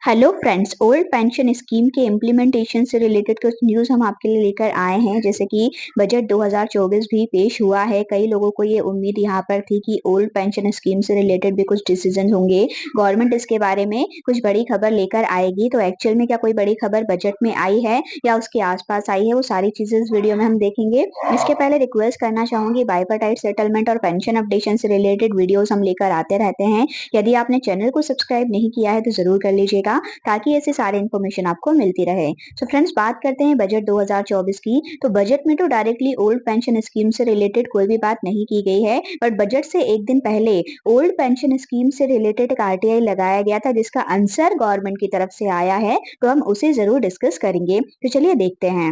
Hello friends, old pension scheme के implementation से related कुछ न्यूज़ हम आपके लिए लेकर आए हैं। जैसे कि बजट 2024 भी पेश हुआ है। कई लोगों को ये उम्मीद यहाँ पर थी कि ओल्ड पेंशन स्कीम से रिलेटेड भी कुछ डिसीजन होंगे, गवर्नमेंट इसके बारे में कुछ बड़ी खबर लेकर आएगी। तो एक्चुअल में क्या कोई बड़ी खबर बजट में आई है या उसके आसपास आई है, वो सारी चीजें इस वीडियो में हम देखेंगे। इसके पहले रिक्वेस्ट करना चाहूंगी, बाइपार्टाइट सेटलमेंट और पेंशन अपडेशन से रिलेटेड वीडियोस हम लेकर आते रहते हैं। यदि आपने चैनल को सब्सक्राइब नहीं किया है तो जरूर कर लीजिएगा, ताकि ऐसे सारे इन्फॉर्मेशन आपको मिलती रहे। सो फ्रेंड्स, बात करते हैं बजट 2024 की। तो बजट में तो डायरेक्टली ओल्ड पेंशन स्कीम से रिलेटेड कोई भी बात नहीं की गई है, बट बजट से एक दिन पहले ओल्ड पेंशन स्कीम से रिलेटेड एक आरटीआई लगाया गया था, जिसका आंसर गवर्नमेंट की तरफ से आया है। तो हम उसे जरूर डिस्कस करेंगे। तो चलिए देखते हैं।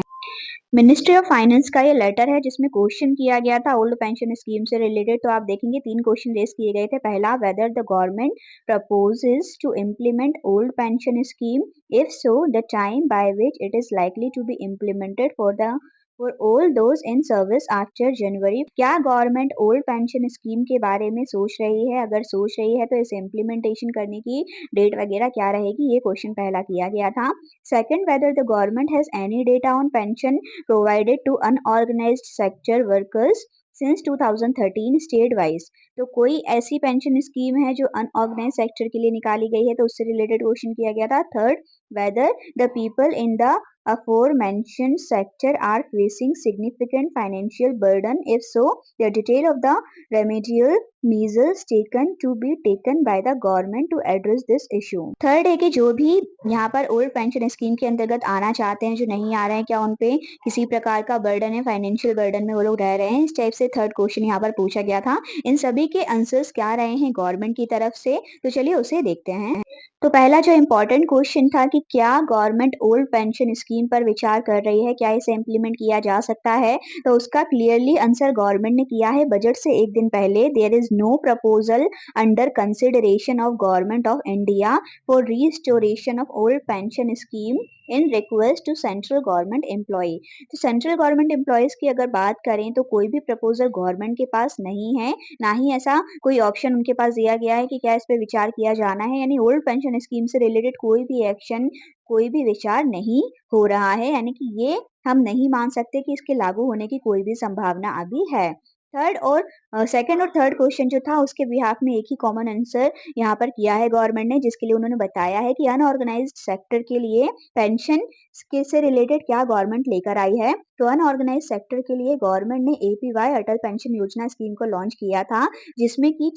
मिनिस्ट्री ऑफ फाइनेंस का ये लेटर है, जिसमें क्वेश्चन किया गया था ओल्ड पेंशन स्कीम से रिलेटेड। तो आप देखेंगे 3 क्वेश्चन रेज किए गए थे। पहला, whether the government proposes to implement old pension scheme, if so the time by which it is likely to be implemented for all those in service after January. क्या government old pension scheme के बारे में सोच रही है? अगर सोच रही है तो इसे इम्प्लीमेंटेशन करने की डेट वगैरह क्या रहेगी, ये क्वेश्चन पहला किया गया था। Second, weather the government has any data on pension provided to unorganized sector workers since 2013 state wise. तो कोई ऐसी पेंशन स्कीम है जो अनऑर्गेनाइज सेक्टर के लिए निकाली गई है, तो उससे रिलेटेड क्वेश्चन किया गया था। Third, whether the people in the aforementioned sector are facing significant financial burden, if so the detail of the remedial measures taken to be taken by the government to address this issue। Third है कि जो भी यहाँ पर old pension scheme के अंतर्गत आना चाहते हैं, जो नहीं आ रहे हैं, क्या उन पे किसी प्रकार का बर्डन है, फाइनेंशियल बर्डन में वो लोग रह रहे हैं? इस टाइप से थर्ड क्वेश्चन यहाँ पर पूछा गया था। इन सभी के आंसर्स क्या रहे हैं गवर्नमेंट की तरफ से, तो चलिए उसे देखते हैं। तो पहला जो इम्पोर्टेंट क्वेश्चन था कि क्या गवर्नमेंट ओल्ड पेंशन स्कीम पर विचार कर रही है, क्या इसे इम्प्लीमेंट किया जा सकता है? तो उसका क्लियरली आंसर गवर्नमेंट ने किया है बजट से एक दिन पहले। There is no proposal under consideration of government of India for restoration of old pension scheme in request to central government employ. तो सेंट्रल गवर्नमेंट एम्प्लॉयज की अगर बात करें तो कोई भी प्रपोजल गवर्नमेंट के पास नहीं है, ना ही ऐसा कोई ऑप्शन उनके पास दिया गया है कि क्या इस पे विचार किया जाना है। यानी ओल्ड पेंशन स्कीम से रिलेटेड कोई भी एक्शन, कोई भी विचार नहीं हो रहा है। यानी कि ये हम नहीं मान सकते कि इसके लागू होने की कोई भी संभावना अभी है। थर्ड और सेकंड और थर्ड क्वेश्चन जो था, उसके बिहाफ में एक ही कॉमन आंसर यहाँ पर किया है गवर्नमेंट ने, जिसके लिए उन्होंने बताया है कि अनऑर्गेनाइज्ड सेक्टर के लिए पेंशन के से रिलेटेड क्या गवर्नमेंट लेकर आई है। तो अनऑर्गेनाइज्ड सेक्टर के लिए गवर्नमेंट ने एपीवाई अटल पेंशन योजना स्कीम को लॉन्च किया था, जिसमें कि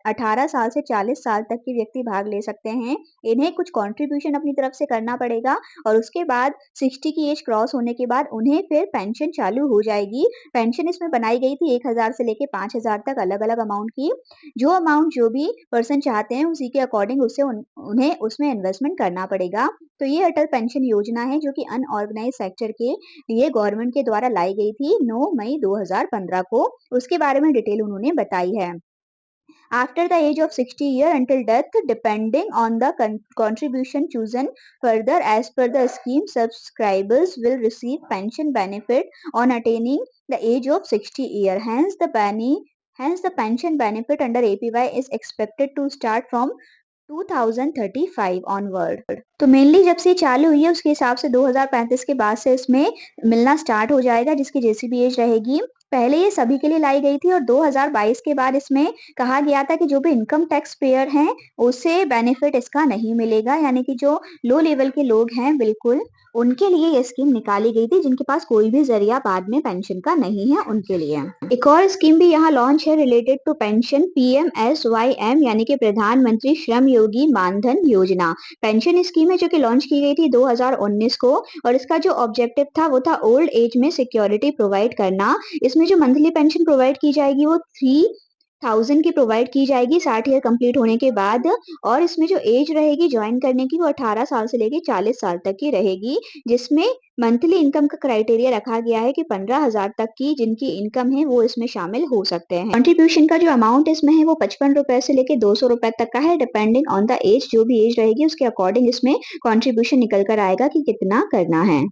18 साल से 40 साल तक के व्यक्ति भाग ले सकते हैं। इन्हें कुछ कंट्रीब्यूशन अपनी तरफ से करना पड़ेगा, और उसके बाद 60 की एज क्रॉस होने के बाद उन्हें फिर पेंशन चालू हो जाएगी। पेंशन इसमें बनाई गई थी 1000 से लेके 5000 तक, अलग अलग अमाउंट की। जो अमाउंट जो भी पर्सन चाहते हैं उसी के अकॉर्डिंग उन्हें उसमें इन्वेस्टमेंट करना पड़ेगा। तो ये अटल पेंशन योजना है जो कि अनऑर्गेनाइज सेक्टर के लिए गवर्नमेंट के द्वारा लाई गई थी 9 मई 2015 को। उसके बारे में डिटेल उन्होंने बताई है। After the age of 60 year until death, depending on the contribution chosen further as per the scheme, subscribers will receive pension benefit on attaining the age of 60 year. Hence the pension benefit under APY is expected to start from 2035 onward. तो mainly जब से चालू हुई है उसके हिसाब से 2035 के बाद से इसमें मिलना स्टार्ट हो जाएगा, जिसकी जैसी भी एज रहेगी। पहले ये सभी के लिए लाई गई थी, और 2022 के बाद इसमें कहा गया था कि जो भी इनकम टैक्स पेयर हैं उसे बेनिफिट इसका नहीं मिलेगा। यानी कि जो लो लेवल के लोग हैं, बिल्कुल उनके लिए ये स्कीम निकाली गई थी, जिनके पास कोई भी जरिया बाद में पेंशन का नहीं है, उनके लिए। एक और स्कीम भी यहाँ लॉन्च है रिलेटेड टू पेंशन, PMSYM यानी कि प्रधानमंत्री श्रम योगी मानधन योजना। पेंशन स्कीम है जो कि लॉन्च की गई थी 2019 को, और इसका जो ऑब्जेक्टिव था वो था ओल्ड एज में सिक्योरिटी प्रोवाइड करना। इसमें जो मंथली पेंशन प्रोवाइड की जाएगी वो 3000 की प्रोवाइड की जाएगी 60 ईयर कंप्लीट होने के बाद। और इसमें जो एज रहेगी ज्वाइन करने की वो 18 साल से लेके 40 साल तक की रहेगी, जिसमें मंथली इनकम का क्राइटेरिया रखा गया है कि 15,000 तक की जिनकी इनकम है वो इसमें शामिल हो सकते हैं। कंट्रीब्यूशन का जो अमाउंट इसमें है वो 55 रुपए से लेके 200 रुपए तक का है, डिपेंडिंग ऑन द एज। जो भी एज रहेगी उसके अकॉर्डिंग इसमें कंट्रीब्यूशन निकल कर आएगा कि कितना करना है।